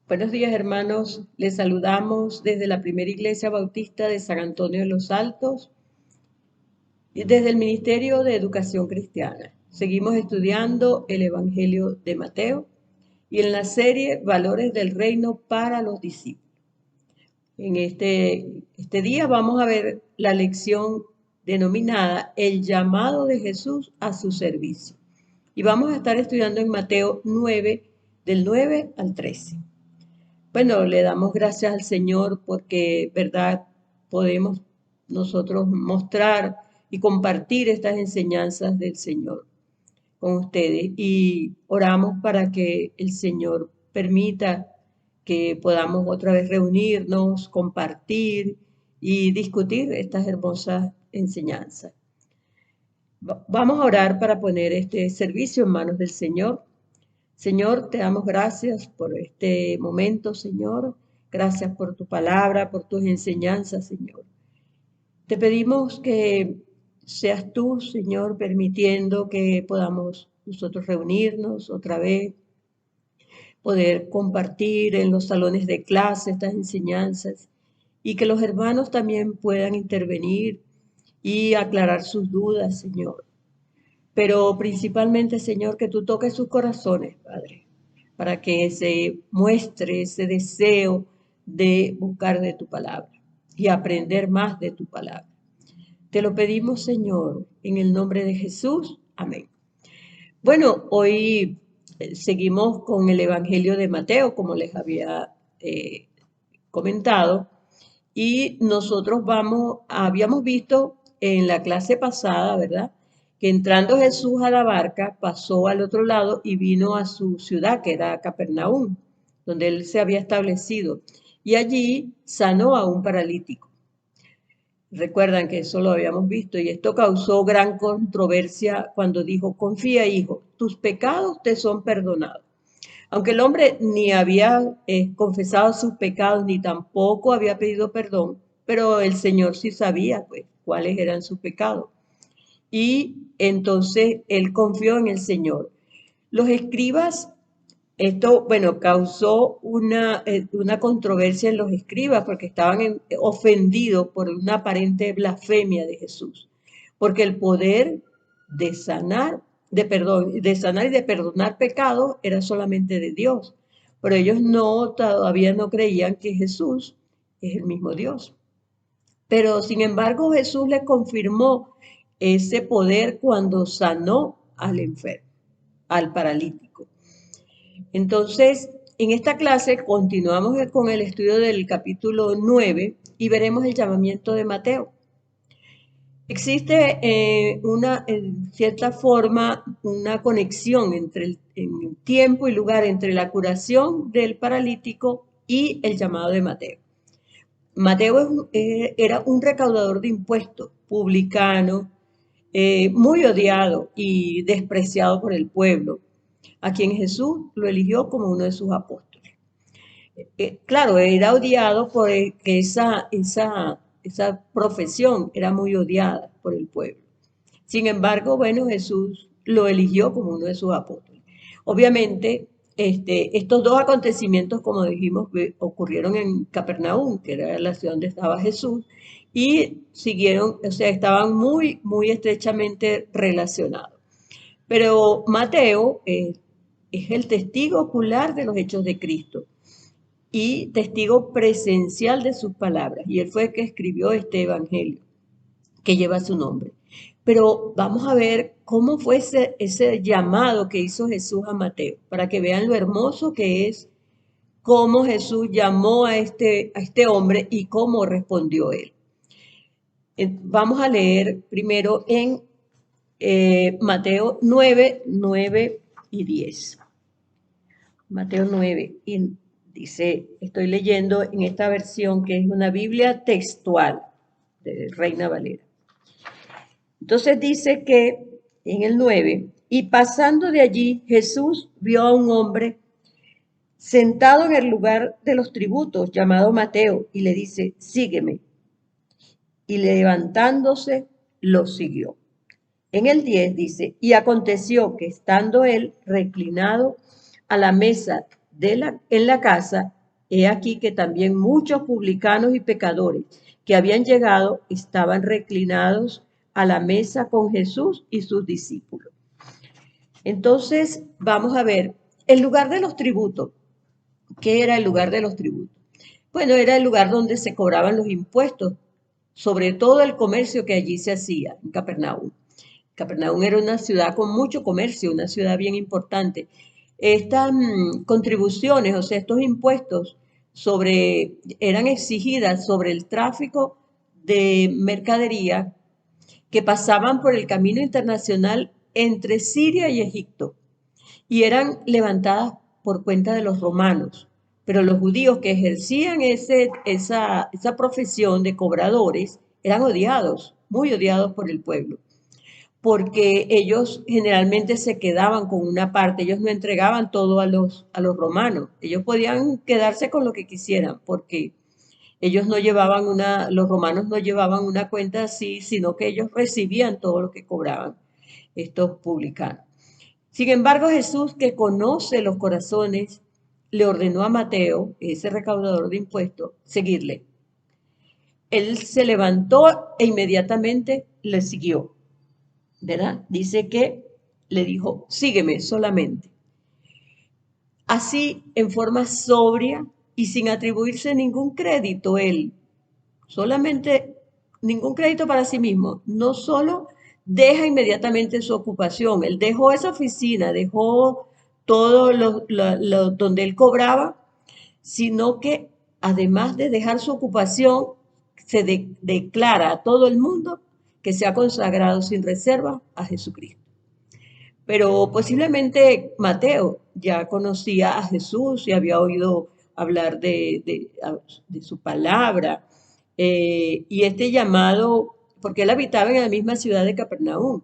Buenos días, hermanos. Les saludamos desde la Primera Iglesia Bautista de San Antonio de los Altos y desde el Ministerio de Educación Cristiana. Seguimos estudiando el Evangelio de Mateo y en la serie Valores del Reino para los discípulos. En este día vamos a ver la lección denominada El llamado de Jesús a su servicio. Y vamos a estar estudiando en Mateo 9, del 9 al 13. Bueno, le damos gracias al Señor porque, verdad, podemos nosotros mostrar y compartir estas enseñanzas del Señor con ustedes y oramos para que el Señor permita que podamos otra vez reunirnos, compartir y discutir estas hermosas enseñanzas. Vamos a orar para poner este servicio en manos del Señor. Señor, te damos gracias por este momento, Señor. Gracias por tu palabra, por tus enseñanzas, Señor. Te pedimos que seas tú, Señor, permitiendo que podamos nosotros reunirnos otra vez, poder compartir en los salones de clase estas enseñanzas y que los hermanos también puedan intervenir y aclarar sus dudas, Señor. Pero principalmente, Señor, que tú toques sus corazones, Padre, para que se muestre ese deseo de buscar de tu palabra y aprender más de tu palabra. Te lo pedimos, Señor, en el nombre de Jesús. Amén. Bueno, hoy seguimos con el Evangelio de Mateo, como les había comentado, y nosotros habíamos visto en la clase pasada, ¿verdad?, que entrando Jesús a la barca, pasó al otro lado y vino a su ciudad, que era Capernaum, donde él se había establecido, y allí sanó a un paralítico. Recuerdan que eso lo habíamos visto, y esto causó gran controversia cuando dijo: confía, hijo, tus pecados te son perdonados. Aunque el hombre ni había confesado sus pecados, ni tampoco había pedido perdón, pero el Señor sí sabía, pues, cuáles eran sus pecados. Y entonces él confió en el Señor. Los escribas, esto, bueno, causó una controversia en los escribas porque estaban ofendidos por una aparente blasfemia de Jesús. Porque el poder de sanar, de sanar y de perdonar pecados era solamente de Dios. Pero ellos todavía no creían que Jesús es el mismo Dios. Pero sin embargo, Jesús les confirmó ese poder cuando sanó al enfermo, al paralítico. Entonces, en esta clase continuamos con el estudio del capítulo 9 y veremos el llamamiento de Mateo. Existe en cierta forma, una conexión entre el tiempo y lugar entre la curación del paralítico y el llamado de Mateo. Mateo era un recaudador de impuestos, publicano, muy odiado y despreciado por el pueblo, a quien Jesús lo eligió como uno de sus apóstoles. Claro, era odiado porque esa profesión era muy odiada por el pueblo. Sin embargo, bueno, Jesús lo eligió como uno de sus apóstoles. Obviamente, estos dos acontecimientos, como dijimos, ocurrieron en Capernaum, que era la ciudad donde estaba Jesús, y siguieron, o sea, estaban muy, muy estrechamente relacionados. Pero Mateo es el testigo ocular de los hechos de Cristo y testigo presencial de sus palabras. Y él fue el que escribió este evangelio que lleva su nombre. Pero vamos a ver cómo fue ese llamado que hizo Jesús a Mateo, para que vean lo hermoso que es cómo Jesús llamó a este hombre y cómo respondió él. Vamos a leer primero en Mateo 9, 9 y 10. Mateo 9, y dice, estoy leyendo en esta versión que es una Biblia textual de Reina Valera. Entonces dice que en el 9, y pasando de allí, Jesús vio a un hombre sentado en el lugar de los tributos, llamado Mateo, y le dice, sígueme. Y levantándose, lo siguió. En el 10 dice, y aconteció que estando él reclinado a la mesa en la casa, He aquí que también muchos publicanos y pecadores que habían llegado estaban reclinados a la mesa con Jesús y sus discípulos. Entonces, vamos a ver, el lugar de los tributos. ¿Qué era el lugar de los tributos? Bueno, era el lugar donde se cobraban los impuestos, sobre todo el comercio que allí se hacía, en Capernaum. Capernaum era una ciudad con mucho comercio, una ciudad bien importante. Estas contribuciones, o sea, estos impuestos eran exigidas sobre el tráfico de mercadería que pasaban por el camino internacional entre Siria y Egipto y eran levantadas por cuenta de los romanos. Pero los judíos que ejercían esa profesión de cobradores eran odiados, muy odiados por el pueblo, porque ellos generalmente se quedaban con una parte, ellos no entregaban todo a los romanos, ellos podían quedarse con lo que quisieran, porque ellos no llevaban los romanos no llevaban una cuenta así, sino que ellos recibían todo lo que cobraban estos publicanos. Sin embargo, Jesús, que conoce los corazones, le ordenó a Mateo, ese recaudador de impuestos, seguirle. Él se levantó e inmediatamente le siguió, ¿verdad? Dice que le dijo, sígueme solamente. Así, en forma sobria y sin atribuirse ningún crédito, él solamente ningún crédito para sí mismo, no solo deja inmediatamente su ocupación, él dejó esa oficina, dejó todo donde él cobraba, sino que además de dejar su ocupación, se declara a todo el mundo que se ha consagrado sin reserva a Jesucristo. Pero posiblemente Mateo ya conocía a Jesús y había oído hablar de su palabra. Y este llamado, porque él habitaba en la misma ciudad de Capernaum,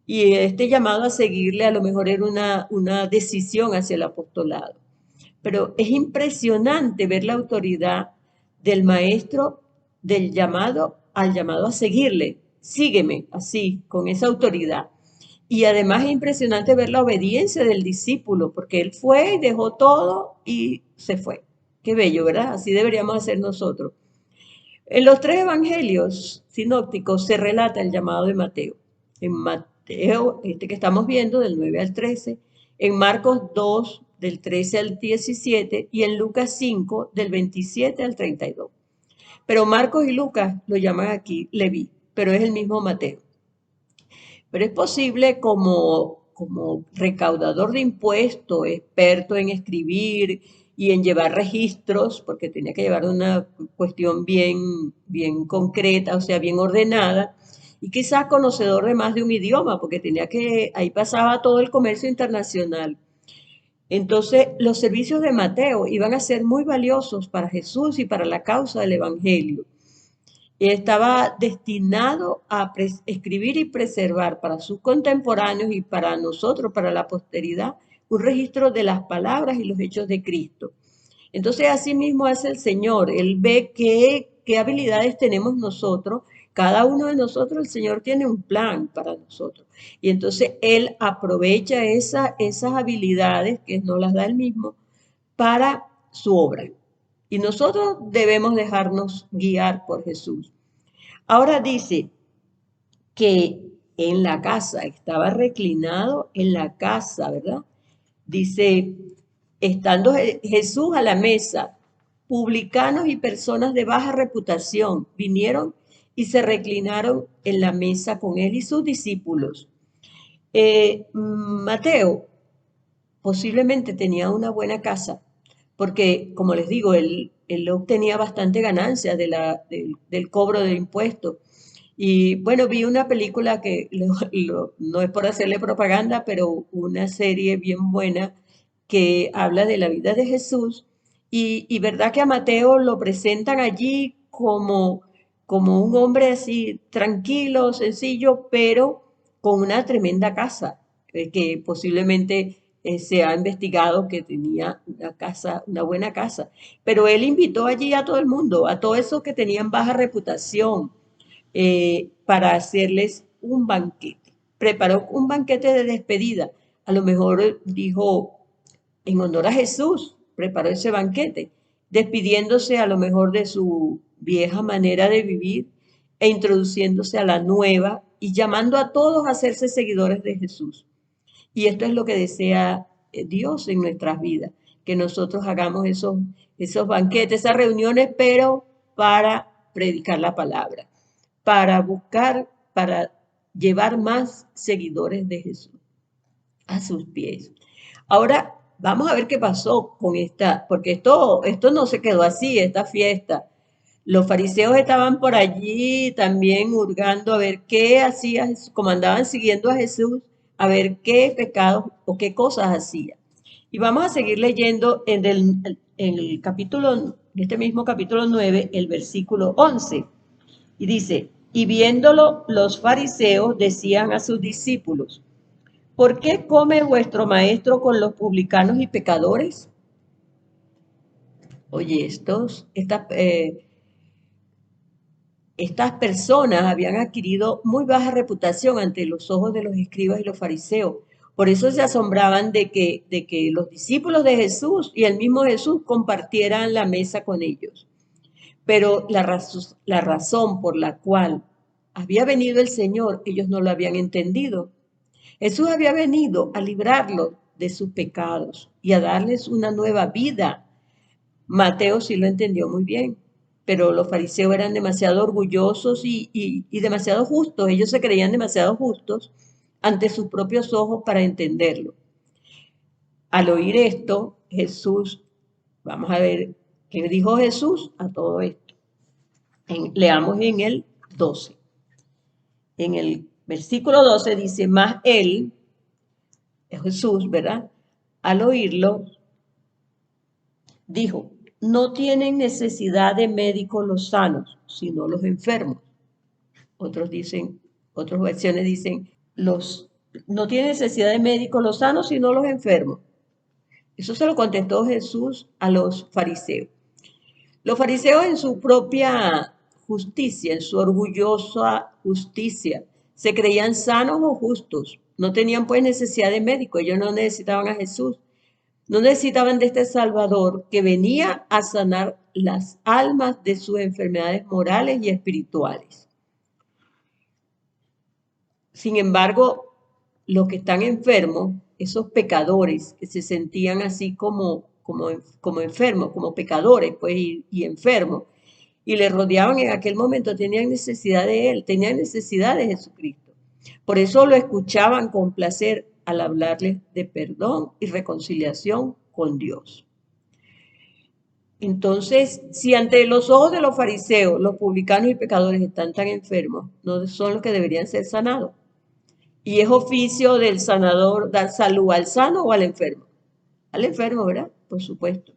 y este llamado a seguirle a lo mejor era una decisión hacia el apostolado. Pero es impresionante ver la autoridad del maestro del llamado al llamado a seguirle. Sígueme, así, con esa autoridad. Y además es impresionante ver la obediencia del discípulo, porque él fue y dejó todo y se fue. Qué bello, ¿verdad? Así deberíamos hacer nosotros. En los tres evangelios sinópticos se relata el llamado de Mateo. En Mateo, este que estamos viendo, del 9 al 13, en Marcos 2, del 13 al 17, y en Lucas 5, del 27 al 32. Pero Marcos y Lucas lo llaman aquí Leví, pero es el mismo Mateo. Pero es posible como recaudador de impuestos, experto en escribir y en llevar registros, porque tenía que llevar una cuestión bien concreta, o sea, bien ordenada, y quizás conocedor de más de un idioma, porque ahí pasaba todo el comercio internacional. Entonces, los servicios de Mateo iban a ser muy valiosos para Jesús y para la causa del Evangelio. Estaba destinado a escribir y preservar para sus contemporáneos y para nosotros, para la posteridad, un registro de las palabras y los hechos de Cristo. Entonces, así mismo hace el Señor. Él ve qué habilidades tenemos nosotros. Cada uno de nosotros, el Señor tiene un plan para nosotros. Y entonces Él aprovecha esas habilidades, que nos las da Él mismo, para su obra. Y nosotros debemos dejarnos guiar por Jesús. Ahora dice que en la casa, estaba reclinado en la casa, ¿verdad? Dice, estando Jesús a la mesa, publicanos y personas de baja reputación vinieron y se reclinaron en la mesa con él y sus discípulos. Mateo posiblemente tenía una buena casa, porque, como les digo, él obtenía bastante ganancia del cobro de impuestos. Y bueno, vi una película que no es por hacerle propaganda, pero una serie bien buena que habla de la vida de Jesús. Y verdad que a Mateo lo presentan allí como un hombre así tranquilo, sencillo, pero con una tremenda casa, que posiblemente se ha investigado que tenía una casa, una buena casa. Pero él invitó allí a todo el mundo, a todos esos que tenían baja reputación, para hacerles un banquete. Preparó un banquete de despedida. A lo mejor dijo, en honor a Jesús, preparó ese banquete. despidiéndose a lo mejor de su vieja manera de vivir e introduciéndose a la nueva y llamando a todos a hacerse seguidores de Jesús. Y esto es lo que desea Dios en nuestras vidas, que nosotros hagamos esos banquetes, esas reuniones, pero para predicar la palabra, para buscar, para llevar más seguidores de Jesús a sus pies. Ahora vamos a ver qué pasó con esta, porque esto no se quedó así, esta fiesta. Los fariseos estaban por allí también hurgando a ver qué hacía Jesús, como andaban siguiendo a Jesús, a ver qué pecados o qué cosas hacía. Y vamos a seguir leyendo en el capítulo, en este mismo capítulo 9, el versículo 11. Y dice, y viéndolo los fariseos decían a sus discípulos, ¿por qué come vuestro maestro con los publicanos y pecadores? Oye, estas personas habían adquirido muy baja reputación ante los ojos de los escribas y los fariseos. Por eso se asombraban de que los discípulos de Jesús y el mismo Jesús compartieran la mesa con ellos. Pero la razón por la cual había venido el Señor, ellos no lo habían entendido. Jesús había venido a librarlos de sus pecados y a darles una nueva vida. Mateo sí lo entendió muy bien, pero los fariseos eran demasiado orgullosos y demasiado justos. Ellos se creían demasiado justos ante sus propios ojos para entenderlo. Al oír esto, Jesús, vamos a ver qué dijo Jesús a todo esto. Leamos en el 12. En el versículo 12 dice, más él, Jesús, ¿verdad? Al oírlo, dijo, no tienen necesidad de médicos los sanos, sino los enfermos. Otras versiones dicen, no tienen necesidad de médicos los sanos, sino los enfermos. Eso se lo contestó Jesús a los fariseos. Los fariseos en su propia justicia, en su orgullosa justicia, se creían sanos o justos. No tenían pues necesidad de médico, ellos no necesitaban a Jesús. No necesitaban de este Salvador que venía a sanar las almas de sus enfermedades morales y espirituales. Sin embargo, los que están enfermos, esos pecadores que se sentían así como enfermos, como pecadores pues, y enfermos, y le rodeaban en aquel momento, tenían necesidad de Él, tenían necesidad de Jesucristo. Por eso lo escuchaban con placer al hablarles de perdón y reconciliación con Dios. Entonces, si ante los ojos de los fariseos, los publicanos y pecadores están tan enfermos, no son los que deberían ser sanados. Y es oficio del sanador dar salud al sano o al enfermo. Al enfermo, ¿verdad? Por supuesto.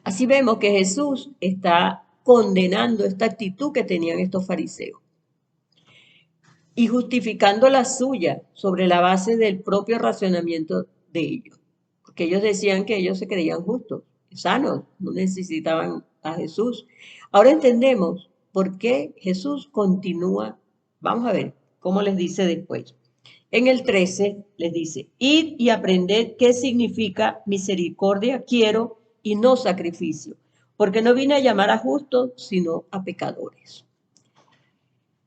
Así vemos que Jesús está condenando esta actitud que tenían estos fariseos y justificando la suya sobre la base del propio racionamiento de ellos. Porque ellos decían que ellos se creían justos, sanos, no necesitaban a Jesús. Ahora entendemos por qué Jesús continúa. Vamos a ver cómo les dice después. En el 13 les dice, id y aprended qué significa misericordia quiero y no sacrificio, porque no vine a llamar a justos, sino a pecadores.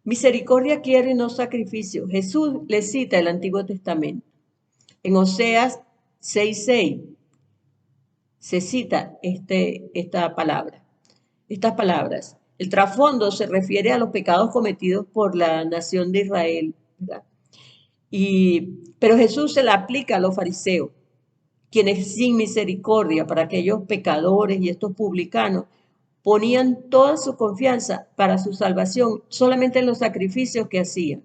Misericordia quiero y no sacrificio. Jesús le cita el Antiguo Testamento. En Oseas 6:6 se cita estas palabras. El trasfondo se refiere a los pecados cometidos por la nación de Israel, ¿verdad? Pero Jesús se la aplica a los fariseos, quienes sin misericordia para aquellos pecadores y estos publicanos ponían toda su confianza para su salvación solamente en los sacrificios que hacían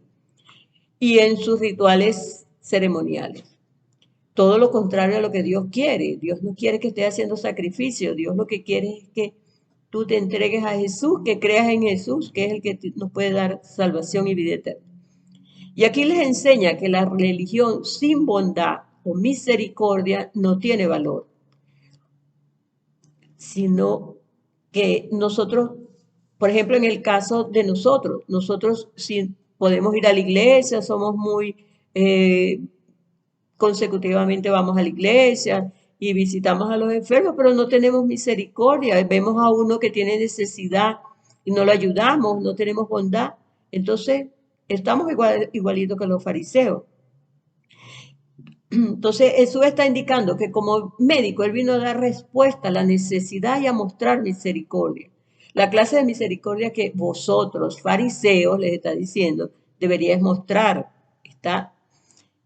y en sus rituales ceremoniales. Todo lo contrario a lo que Dios quiere. Dios no quiere que estés haciendo sacrificio. Dios lo que quiere es que tú te entregues a Jesús, que creas en Jesús, que es el que nos puede dar salvación y vida eterna. Y aquí les enseña que la religión sin bondad o misericordia no tiene valor, sino que nosotros, por ejemplo, en el caso de nosotros sí podemos ir a la iglesia, somos muy consecutivamente vamos a la iglesia y visitamos a los enfermos, pero no tenemos misericordia. Vemos a uno que tiene necesidad y no lo ayudamos, no tenemos bondad. Entonces, estamos igualitos que los fariseos. Entonces, Jesús está indicando que como médico, Él vino a dar respuesta a la necesidad y a mostrar misericordia. La clase de misericordia que vosotros, fariseos, les está diciendo, deberíais mostrar. Está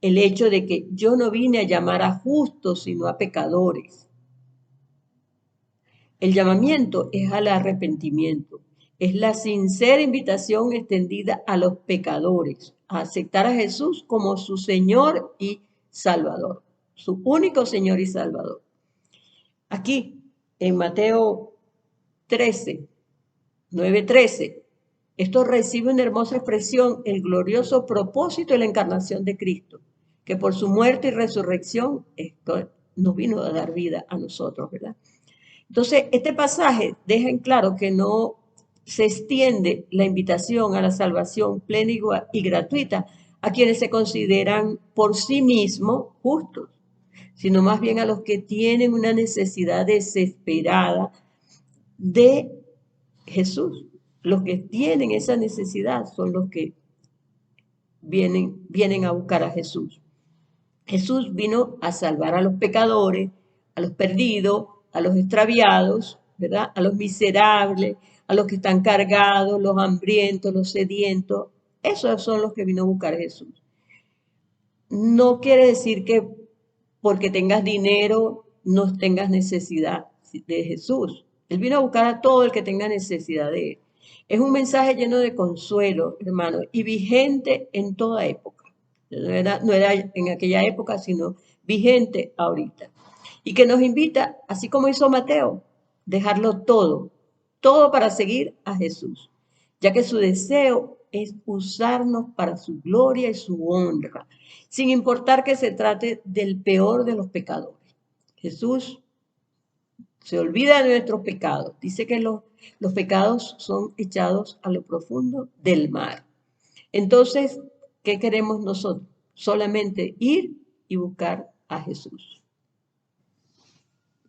el hecho de que yo no vine a llamar a justos, sino a pecadores. El llamamiento es al arrepentimiento. Es la sincera invitación extendida a los pecadores, a aceptar a Jesús como su Señor y Salvador, su único Señor y Salvador. Aquí, en Mateo 13, 9:13, esto recibe una hermosa expresión, el glorioso propósito de la encarnación de Cristo, que por su muerte y resurrección esto nos vino a dar vida a nosotros, ¿verdad? Entonces, este pasaje deja en claro que no se extiende la invitación a la salvación plena y gratuita a quienes se consideran por sí mismos justos, sino más bien a los que tienen una necesidad desesperada de Jesús. Los que tienen esa necesidad son los que vienen a buscar a Jesús. Jesús vino a salvar a los pecadores, a los perdidos, a los extraviados, ¿verdad? A los miserables, a los que están cargados, los hambrientos, los sedientos. Esos son los que vino a buscar Jesús. No quiere decir que porque tengas dinero no tengas necesidad de Jesús. Él vino a buscar a todo el que tenga necesidad de él. Es un mensaje lleno de consuelo, hermano, y vigente en toda época. No era en aquella época, sino vigente ahorita. Y que nos invita, así como hizo Mateo, dejarlo todo, todo para seguir a Jesús, ya que su deseo es usarnos para su gloria y su honra, sin importar que se trate del peor de los pecadores. Jesús se olvida de nuestros pecados. Dice que los pecados son echados a lo profundo del mar. Entonces, ¿qué queremos nosotros? Solamente ir y buscar a Jesús.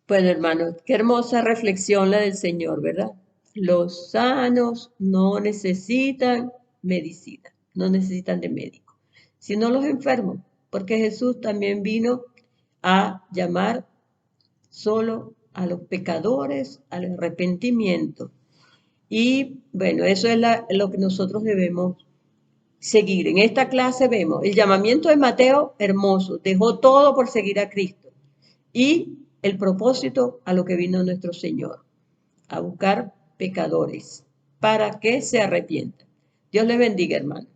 Bueno, hermanos, qué hermosa reflexión la del Señor, ¿verdad? Los sanos no necesitan medicina, no necesitan de médico, sino los enfermos, porque Jesús también vino a llamar solo a los pecadores al arrepentimiento. Y bueno, eso es lo que nosotros debemos seguir. En esta clase vemos el llamamiento de Mateo, hermoso, dejó todo por seguir a Cristo. Y el propósito a lo que vino nuestro Señor, a buscar pecadores para que se arrepientan. Dios les bendiga, hermano.